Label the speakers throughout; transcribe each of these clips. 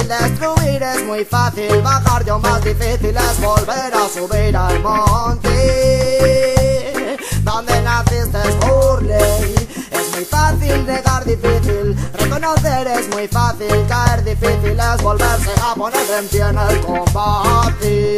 Speaker 1: Destruir es muy fácil, bajar yo más difícil es volver a subir al monte donde naciste es Burley. Es muy fácil negar, difícil reconocer, es muy fácil caer, difícil es volverse a poner en pie en el combate.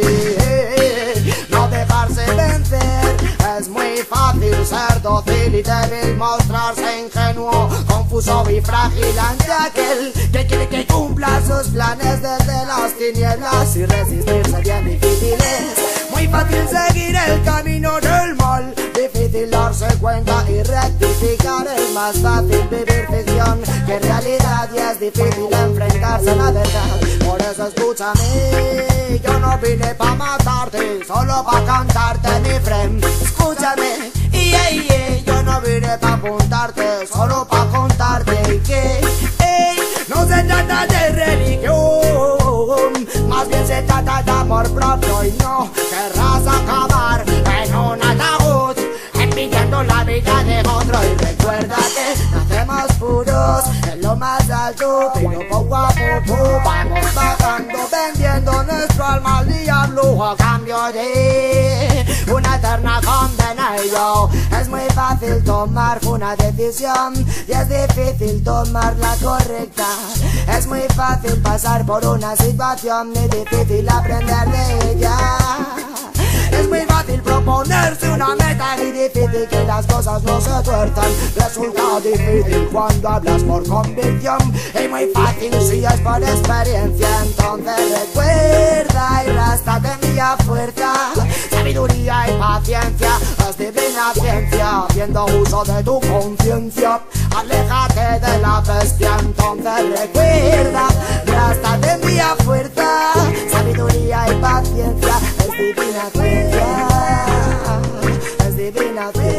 Speaker 1: No dejarse vencer, es muy fácil ser dócil y débil, mostrarse ingenuo, confuso y frágil ante aquel que quiere que cumpla sus planes desde las tinieblas, y resistirse bien difícil es. Muy fácil seguir el camino del mal, difícil darse cuenta y rectificar, es más fácil vivir ficción que realidad, y es difícil enfrentarse a la verdad. Por eso escúchame, yo no vine pa' matarte, solo pa' cantarte mi friend. Escúchame, yo no vine pa' apuntarte, solo pa' contarte que no se trata de religión, más bien se trata de amor propio, y no querrás acabar en un ataúd envidiando la vida de otro. Y recuerda que nacemos puros en lo más alto, pero poco a poco vamos bajando, vendiendo nuestro alma al diablo a cambio de una eterna condena. Y yo, es muy fácil tomar una decisión y es difícil tomar la correcta. Es muy fácil pasar por una situación y difícil aprender de ella. Es muy fácil proponerse una meta y difícil que las cosas no se tuerzan. Resulta difícil cuando hablas por convicción, y muy fácil si es por experiencia. Entonces recuerda y rástate mía fuerza, sabiduría y paciencia, es divina ciencia, haciendo uso de tu conciencia. Aléjate de la bestia, entonces recuerda, rástate mía fuerza, sabiduría y paciencia, es divina ciencia, es divina ciencia.